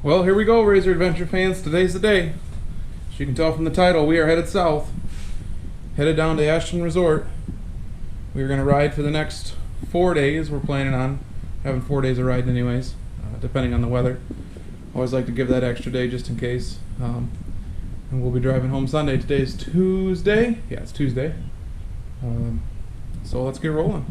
Well, here we go, Razor Adventure fans. Today's the day. As you can tell from the title, we are headed south. Headed down to Ashton Resort. We're going to ride for the next 4 days. We're planning on having 4 days of riding anyways, depending on the weather. Always like to give that extra day just in case. And we'll be driving home Sunday. Today's Tuesday. Yeah, it's Tuesday. So let's get rolling.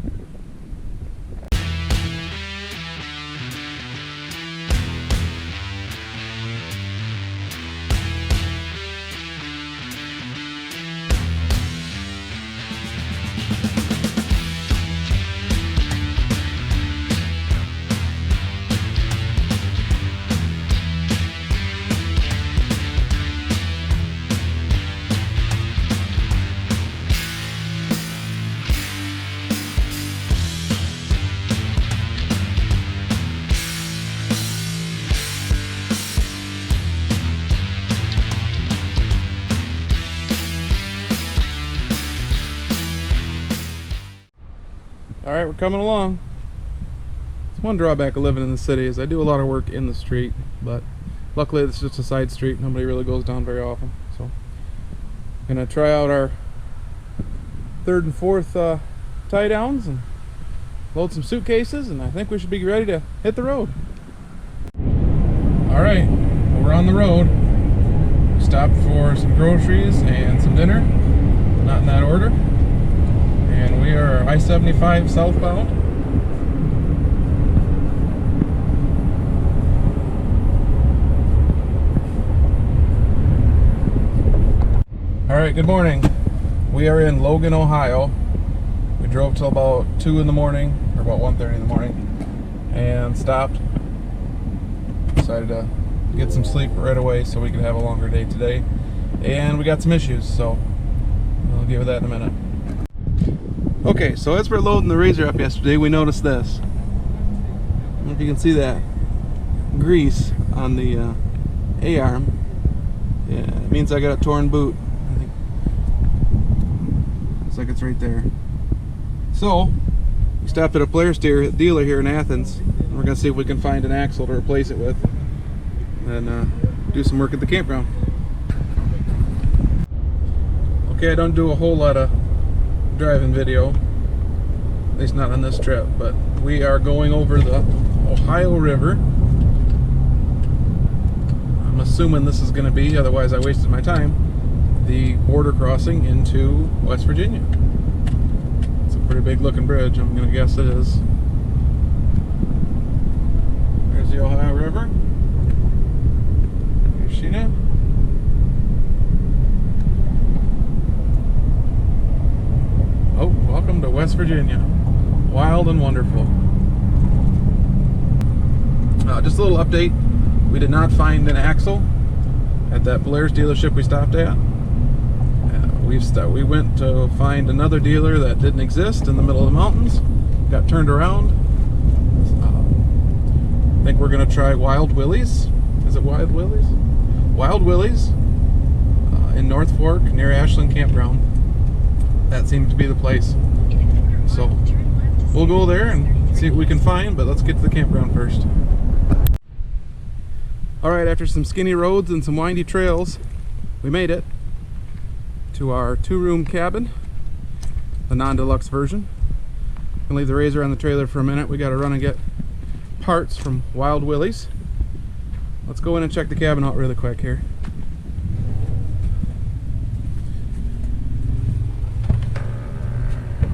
Alright, we're coming along. It's one drawback of living in the city is I do a lot of work in the street, but luckily it's just a side street. Nobody really goes down very often. So I'm going to try out our third and fourth tie downs and load some suitcases, and I think we should be ready to hit the road. Alright, well, we're on the road. We stopped for some groceries and some dinner, not in that order. And we are I-75 southbound. Alright, good morning. We are in Logan, Ohio. We drove till about 2 in the morning, or about 1:30 in the morning, and stopped. Decided to get some sleep right away so we could have a longer day today. And we got some issues, so I'll give you that in a minute. Okay, so as we're loading the Razor up yesterday, we noticed this. I don't know if you can see that grease on the A-arm. Yeah, it means I got a torn boot. I think looks like it's right there. So we stopped at a Polaris dealer here in Athens, and we're gonna see if we can find an axle to replace it with, and do some work at the campground. Okay, I don't do a whole lot of driving video, at least not on this trip, but we are going over the Ohio River. I'm assuming this is going to be, otherwise I wasted my time, the border crossing into West Virginia. It's a pretty big looking bridge, I'm going to guess it is. There's the Ohio River. Here's Sheena. Oh, welcome to West Virginia. Wild and wonderful. Just a little update. We did not find an axle at that Polaris dealership we stopped at. We went to find another dealer that didn't exist in the middle of the mountains. Got turned around. I think we're going to try Wild Willie's. Is it Wild Willie's? Wild Willie's in North Fork near Ashland Campground. That seems to be the place. So we'll go there and see what we can find, but let's get to the campground first. Alright, after some skinny roads and some windy trails, we made it to our 2-room cabin, the non-deluxe version. I'm gonna leave the Razor on the trailer for a minute. We gotta run and get parts from Wild Willie's. Let's go in and check the cabin out really quick here.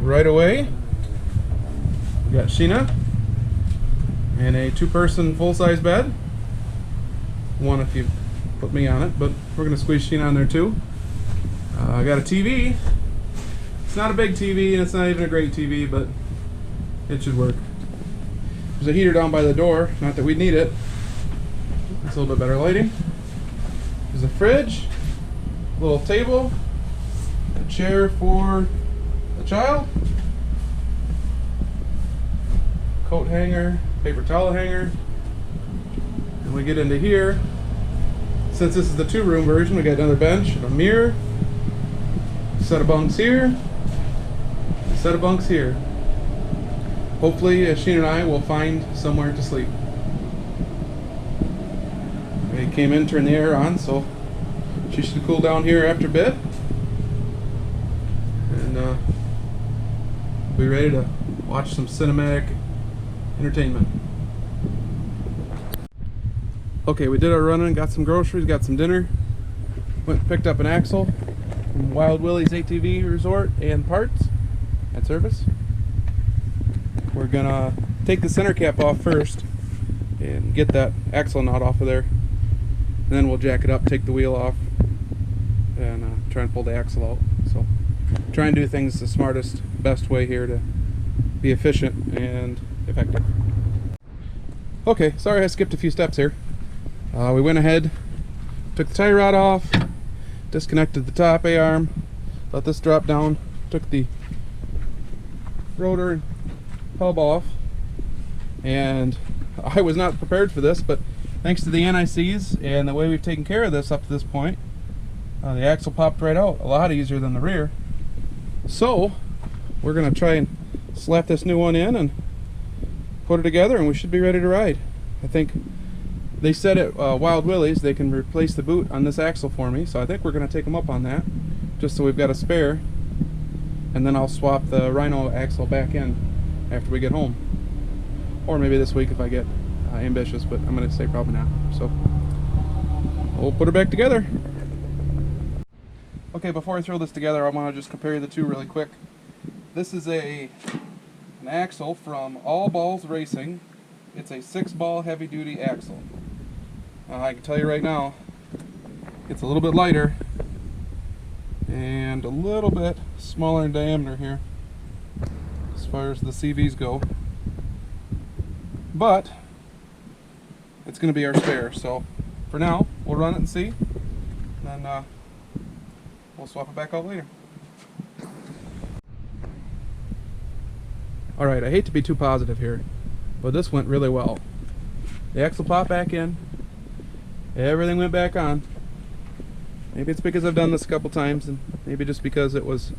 Right away, we got Sheena and a 2-person full-size bed. One if you put me on it, but we're gonna squeeze Sheena on there too. I got a TV. It's not a big TV and it's not even a great TV, but it should work. There's a heater down by the door, not that we need it. It's a little bit better lighting. There's a fridge, a little table, a chair for the child, coat hanger, paper towel hanger, and we get into here. Since this is the 2-room version, we got another bench and a mirror, a set of bunks here, a set of bunks here. Hopefully Sheena and I will find somewhere to sleep. came in, turned the air on, so she should cool down here after a bit. And be ready to watch some cinematic entertainment. Okay, we did our running, got some groceries, got some dinner. Went and picked up an axle from Wild Willie's ATV Resort and Parts and Service. We're gonna take the center cap off first and get that axle nut off of there. And then we'll jack it up, take the wheel off, and try and pull the axle out. So try and do things the smartest, best way here to be efficient and effective. Okay, sorry I skipped a few steps here. We went ahead, took the tie rod off, disconnected the top A-arm, let this drop down, took the rotor and hub off, and I was not prepared for this, but thanks to the NICs and the way we've taken care of this up to this point, the axle popped right out, a lot easier than the rear. So we're going to try and slap this new one in and put it together, and we should be ready to ride. I think they said at Wild Willie's they can replace the boot on this axle for me, so I think we're going to take them up on that, just so we've got a spare, and then I'll swap the Rhino axle back in after we get home. Or maybe this week if I get ambitious, but I'm going to say probably not. So we'll put her back together. Okay, before I throw this together, I want to just compare the two really quick. This is an axle from All Balls Racing. It's a 6-ball heavy-duty axle. I can tell you right now, it's a little bit lighter and a little bit smaller in diameter here as far as the CVs go. But it's going to be our spare, so for now we'll run it and see, and then we'll swap it back out later. Alright, I hate to be too positive here, but this went really well. The axle popped back in, everything went back on. Maybe it's because I've done this a couple times, and maybe just because it was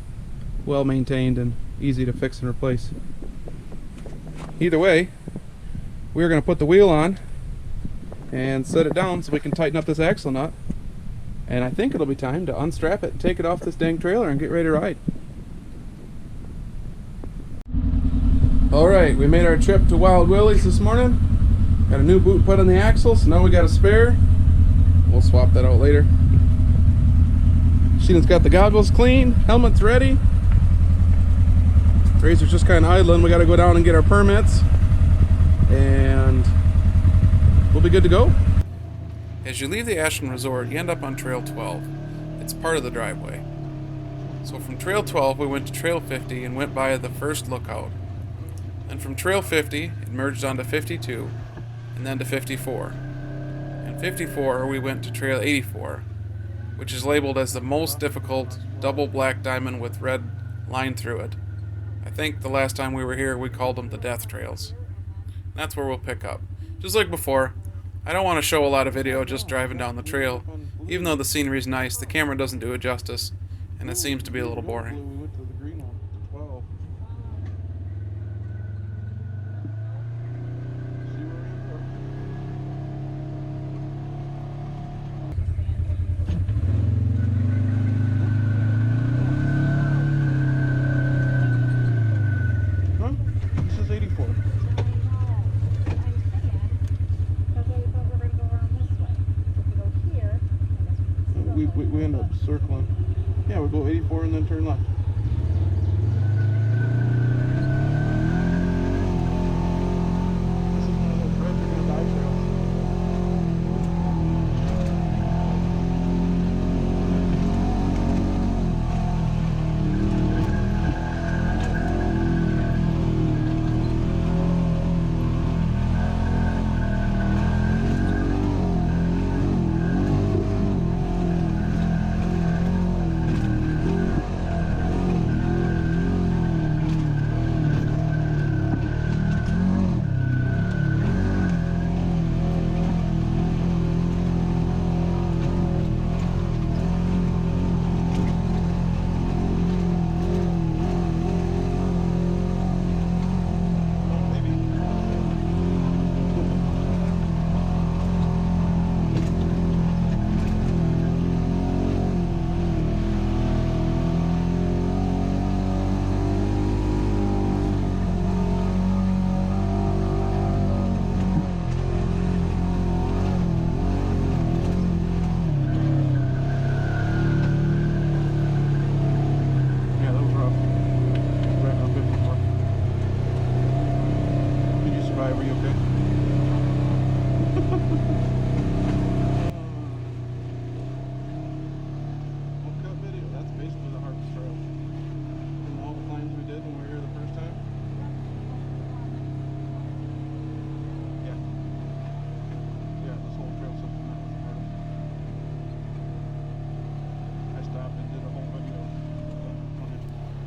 well maintained and easy to fix and replace. Either way, we're going to put the wheel on and set it down so we can tighten up this axle nut, and I think it'll be time to unstrap it and take it off this dang trailer and get ready to ride. Alright, we made our trip to Wild Willie's this morning. Got a new boot put on the axle, so now we got a spare. We'll swap that out later. Sheena's got the goggles clean, helmet's ready. Razor's just kind of idling. We got to go down and get our permits, and we'll be good to go. As you leave the Ashland Resort, you end up on Trail 12. It's part of the driveway. So from Trail 12, we went to Trail 50 and went by the first lookout. And from Trail 50, it merged onto 52, and then to 54. And 54, we went to Trail 84, which is labeled as the most difficult double black diamond with red line through it. I think the last time we were here, we called them the Death Trails. That's where we'll pick up. Just like before, I don't want to show a lot of video just driving down the trail. Even though the scenery's nice, the camera doesn't do it justice, and it seems to be a little boring. We end up circling. Yeah, we'll go 84 and then turn left. This is one of those red you're gonna die trails.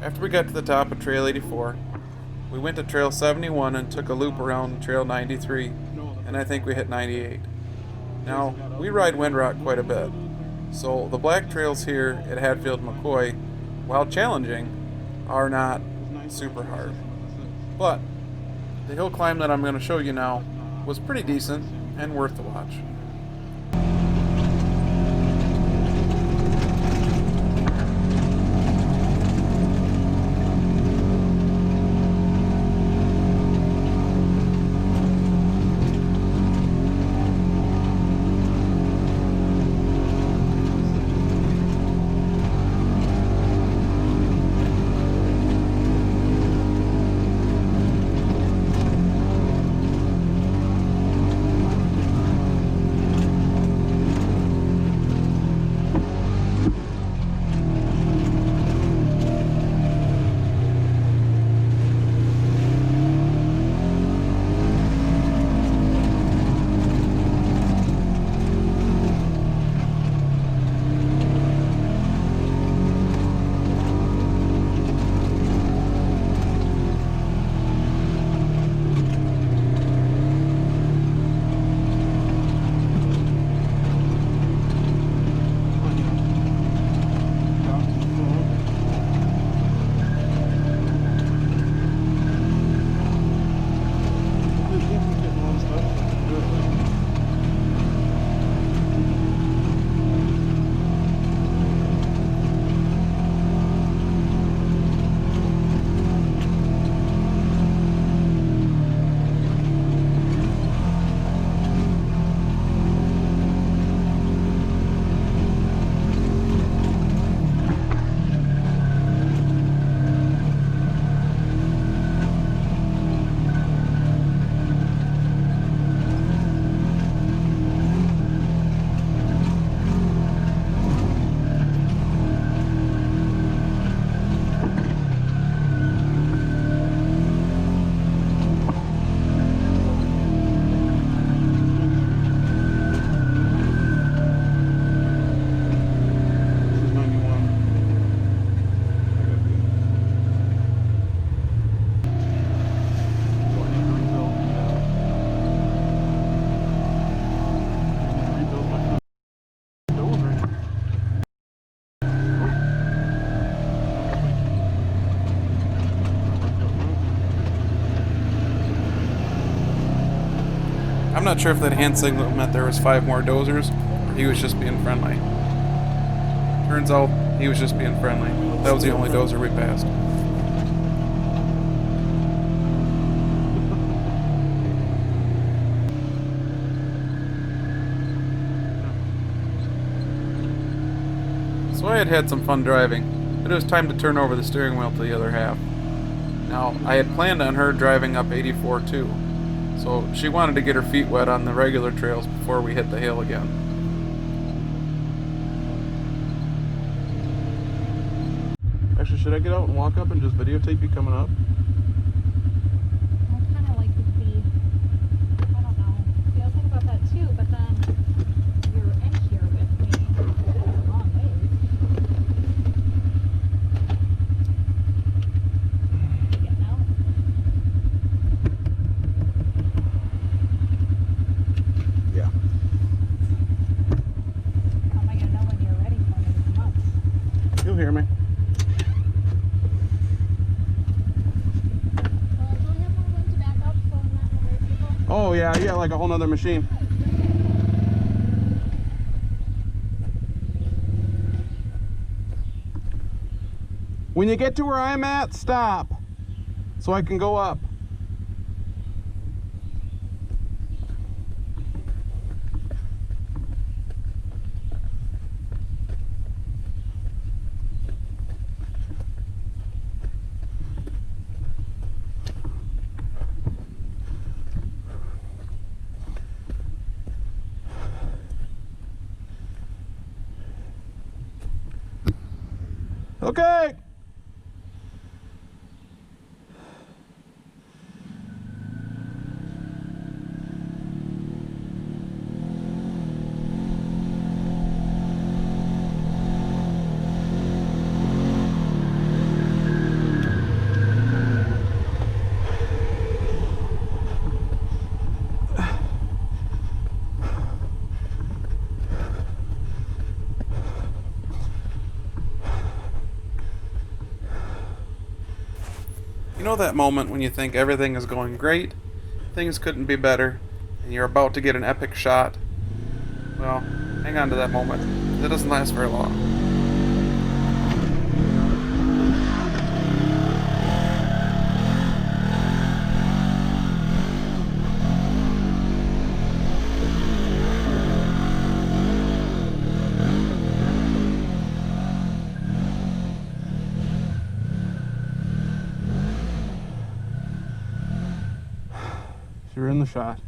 After we got to the top of Trail 84, we went to Trail 71 and took a loop around Trail 93, and I think we hit 98. Now, we ride Windrock quite a bit, so the black trails here at Hatfield McCoy, while challenging, are not super hard. But the hill climb that I'm going to show you now was pretty decent and worth the watch. I'm not sure if that hand signal meant there was 5 more dozers, or he was just being friendly. Turns out, he was just being friendly. That was the only dozer we passed. So I had had some fun driving, but it was time to turn over the steering wheel to the other half. Now, I had planned on her driving up 84 too, so she wanted to get her feet wet on the regular trails before we hit the hill again. Actually, should I get out and walk up and just videotape you coming up? I'd kind of like to see, I don't know. See, I was thinking about that too, but then you're in here with me. It's a long ways. You getting out? Yeah. How am I going to know when you're ready for me to come up? You'll hear me. Oh yeah, you got like a whole nother machine. When you get to where I'm at, stop, so I can go up. Okay. You know that moment when you think everything is going great, things couldn't be better, and you're about to get an epic shot? Well, hang on to that moment. It doesn't last very long. You're in the shot.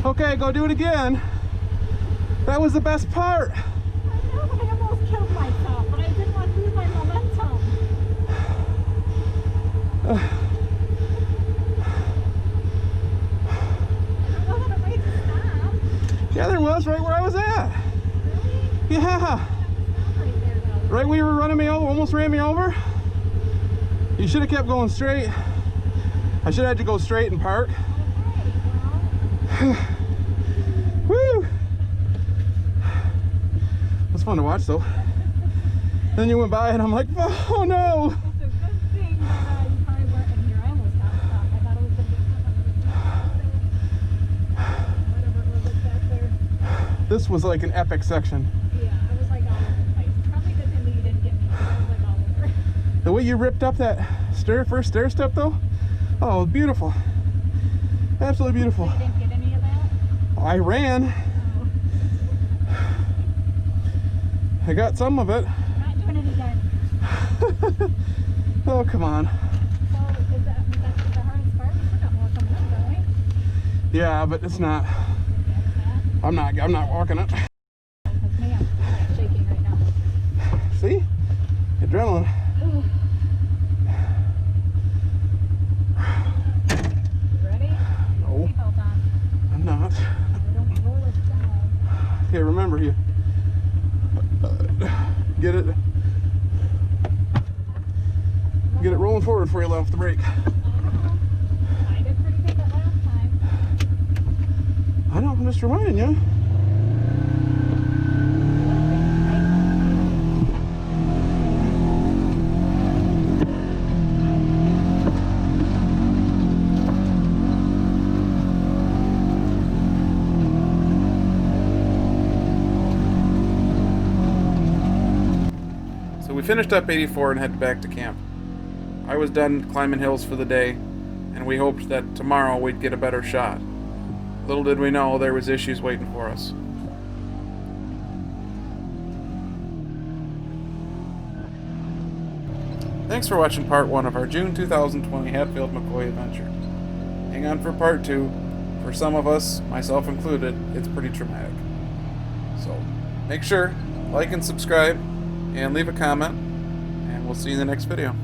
Okay, go do it again. That was the best part. I know, I almost killed myself, but I didn't want to lose my momentum. There wasn't a way to stop. Yeah, there was, right where I was at. Really? Yeah. Stop right there, though. Right where you were running me over, almost ran me over. You should have kept going straight. I should have had to go straight and park. Okay, well. Woo! It was fun to watch though. Then you went by and I'm like, oh no! It's a good thing that you probably weren't in here. I almost got stuck. I thought it was going to be whatever it was back there. This was like an epic section. Yeah, I was like all over the place. Probably good thing that you didn't get me. I was like all over. The way you ripped up that first stair step though, oh, beautiful. Absolutely beautiful. So you didn't get any of that? I ran. Oh. I got some of it. Not doing it again. Oh, come on. So is that the hardest part? We still got more coming up, don't we? Yeah, but it's not. I'm not walking it. Because me, I'm shaking right now. See? Adrenaline. Ooh. You ready? No. Seatbelt on. I'm not. Don't roll us down. Here, remember you. Get it. Get it rolling forward before you let off the brake. I did pretty good that last time. I know, I'm just reminding you. So we finished up 84 and headed back to camp. I was done climbing hills for the day, and we hoped that tomorrow we'd get a better shot. Little did we know there was issues waiting for us. Thanks for watching part 1 of our June 2020 Hatfield McCoy adventure. Hang on for part 2. For some of us, myself included, it's pretty traumatic. So, make sure, like and subscribe, and leave a comment, and we'll see you in the next video.